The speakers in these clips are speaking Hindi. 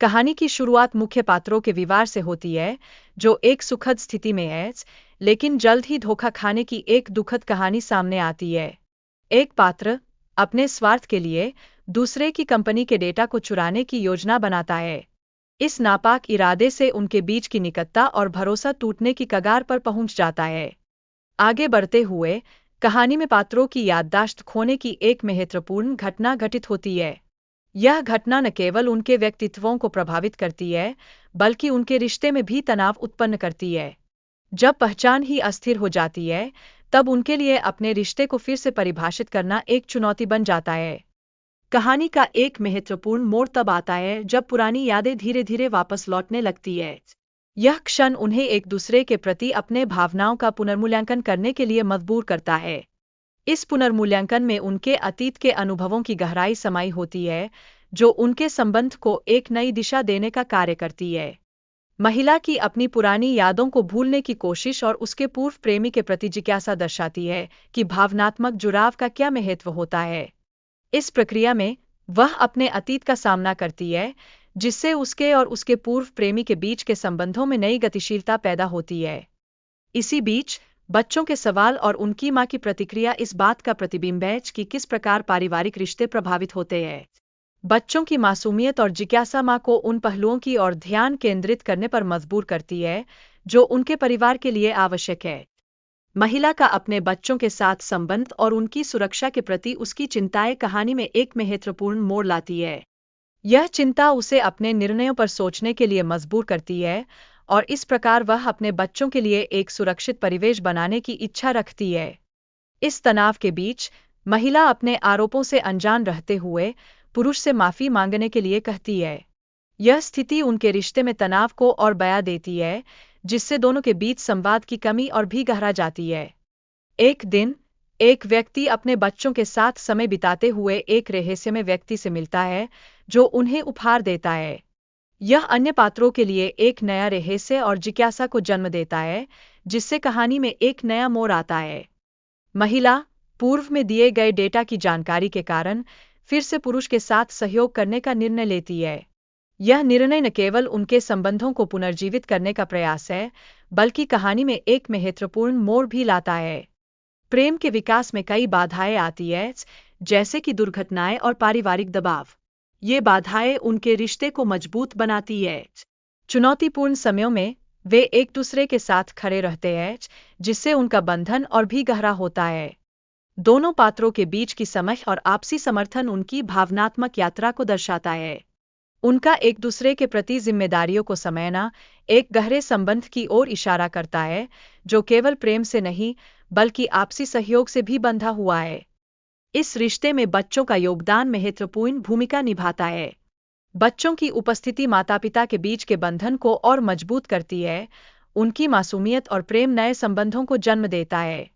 कहानी की शुरुआत मुख्य पात्रों के विवाह से होती है, जो एक सुखद स्थिति में है, लेकिन जल्द ही धोखा खाने की एक दुखद कहानी सामने आती है। एक पात्र अपने स्वार्थ के लिए दूसरे की कंपनी के डेटा को चुराने की योजना बनाता है। इस नापाक इरादे से उनके बीच की निकटता और भरोसा टूटने की कगार पर पहुंच जाता है। आगे बढ़ते हुए कहानी में पात्रों की याददाश्त खोने की एक महत्वपूर्ण घटना घटित होती है। यह घटना न केवल उनके व्यक्तित्वों को प्रभावित करती है, बल्कि उनके रिश्ते में भी तनाव उत्पन्न करती है। जब पहचान ही अस्थिर हो जाती है, तब उनके लिए अपने रिश्ते को फिर से परिभाषित करना एक चुनौती बन जाता है। कहानी का एक महत्वपूर्ण मोड़ तब आता है जब पुरानी यादें धीरे धीरे वापस लौटने लगती है। यह क्षण उन्हें एक दूसरे के प्रति अपने भावनाओं का पुनर्मूल्यांकन करने के लिए मजबूर करता है। इस पुनर्मूल्यांकन में उनके अतीत के अनुभवों की गहराई समाई होती है, जो उनके संबंध को एक नई दिशा देने का कार्य करती है। महिला की अपनी पुरानी यादों को भूलने की कोशिश और उसके पूर्व प्रेमी के प्रति जिज्ञासा दर्शाती है कि भावनात्मक जुड़ाव का क्या महत्व होता है। इस प्रक्रिया में वह अपने अतीत का सामना करती है, जिससे उसके और उसके पूर्व प्रेमी के बीच के संबंधों में नई गतिशीलता पैदा होती है। इसी बीच बच्चों के सवाल और उनकी मां की प्रतिक्रिया इस बात का प्रतिबिंब है कि किस प्रकार पारिवारिक रिश्ते प्रभावित होते हैं। बच्चों की मासूमियत और जिज्ञासा मां को उन पहलुओं की ओर ध्यान केंद्रित करने पर मजबूर करती है, जो उनके परिवार के लिए आवश्यक है। महिला का अपने बच्चों के साथ संबंध और उनकी सुरक्षा के प्रति उसकी चिंताएं कहानी में एक महत्वपूर्ण मोड़ लाती है। यह चिंता उसे अपने निर्णयों पर सोचने के लिए मजबूर करती है, और इस प्रकार वह अपने बच्चों के लिए एक सुरक्षित परिवेश बनाने की इच्छा रखती है। इस तनाव के बीच महिला अपने आरोपों से अनजान रहते हुए पुरुष से माफी मांगने के लिए कहती है। यह स्थिति उनके रिश्ते में तनाव को और बढ़ा देती है, जिससे दोनों के बीच संवाद की कमी और भी गहरा जाती है। एक दिन एक व्यक्ति अपने बच्चों के साथ समय बिताते हुए एक रहस्यमय व्यक्ति से मिलता है, जो उन्हें उपहार देता है। यह अन्य पात्रों के लिए एक नया रहस्य और जिज्ञासा को जन्म देता है, जिससे कहानी में एक नया मोड़ आता है। महिला पूर्व में दिए गए डेटा की जानकारी के कारण फिर से पुरुष के साथ सहयोग करने का निर्णय लेती है। यह निर्णय न केवल उनके संबंधों को पुनर्जीवित करने का प्रयास है, बल्कि कहानी में एक महत्वपूर्ण मोड़ भी लाता है। प्रेम के विकास में कई बाधाएं आती हैं, जैसे कि दुर्घटनाएं और पारिवारिक दबाव। ये बाधाएं उनके रिश्ते को मजबूत बनाती है। चुनौतीपूर्ण समयों में वे एक दूसरे के साथ खड़े रहते हैं, जिससे उनका बंधन और भी गहरा होता है। दोनों पात्रों के बीच की समझ और आपसी समर्थन उनकी भावनात्मक यात्रा को दर्शाता है। उनका एक दूसरे के प्रति जिम्मेदारियों को समझना एक गहरे संबंध की ओर इशारा करता है, जो केवल प्रेम से नहीं, बल्कि आपसी सहयोग से भी बंधा हुआ है। इस रिश्ते में बच्चों का योगदान महत्वपूर्ण भूमिका निभाता है। बच्चों की उपस्थिति माता-पिता के बीच के बंधन को और मजबूत करती है। उनकी मासूमियत और प्रेम नए संबंधों को जन्म देता है।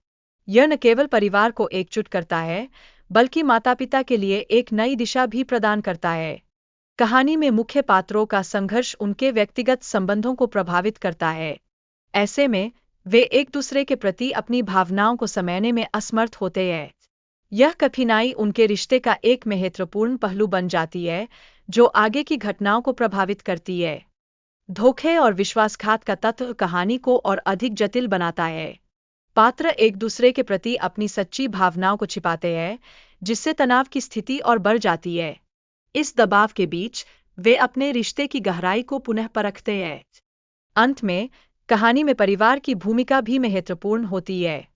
यह न केवल परिवार को एकजुट करता है, बल्कि माता-पिता के लिए एक नई दिशा भी प्रदान करता है। कहानी में मुख्य पात्रों का संघर्ष उनके व्यक्तिगत संबंधों को प्रभावित करता है। ऐसे में वे एक दूसरे के प्रति अपनी भावनाओं को समझने में असमर्थ होते हैं। यह कठिनाई उनके रिश्ते का एक महत्वपूर्ण पहलू बन जाती है, जो आगे की घटनाओं को प्रभावित करती है। धोखे और विश्वासघात का तत्व कहानी को और अधिक जटिल बनाता है। पात्र एक दूसरे के प्रति अपनी सच्ची भावनाओं को छिपाते हैं, जिससे तनाव की स्थिति और बढ़ जाती है। इस दबाव के बीच वे अपने रिश्ते की गहराई को पुनः परखते हैं। अंत में कहानी में परिवार की भूमिका भी महत्वपूर्ण होती है।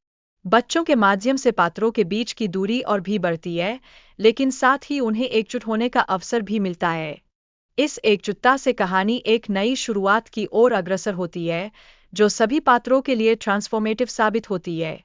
बच्चों के माध्यम से पात्रों के बीच की दूरी और भी बढ़ती है, लेकिन साथ ही उन्हें एकजुट होने का अवसर भी मिलता है। इस एकजुटता से कहानी एक नई शुरुआत की ओर अग्रसर होती है, जो सभी पात्रों के लिए ट्रांसफॉर्मेटिव साबित होती है।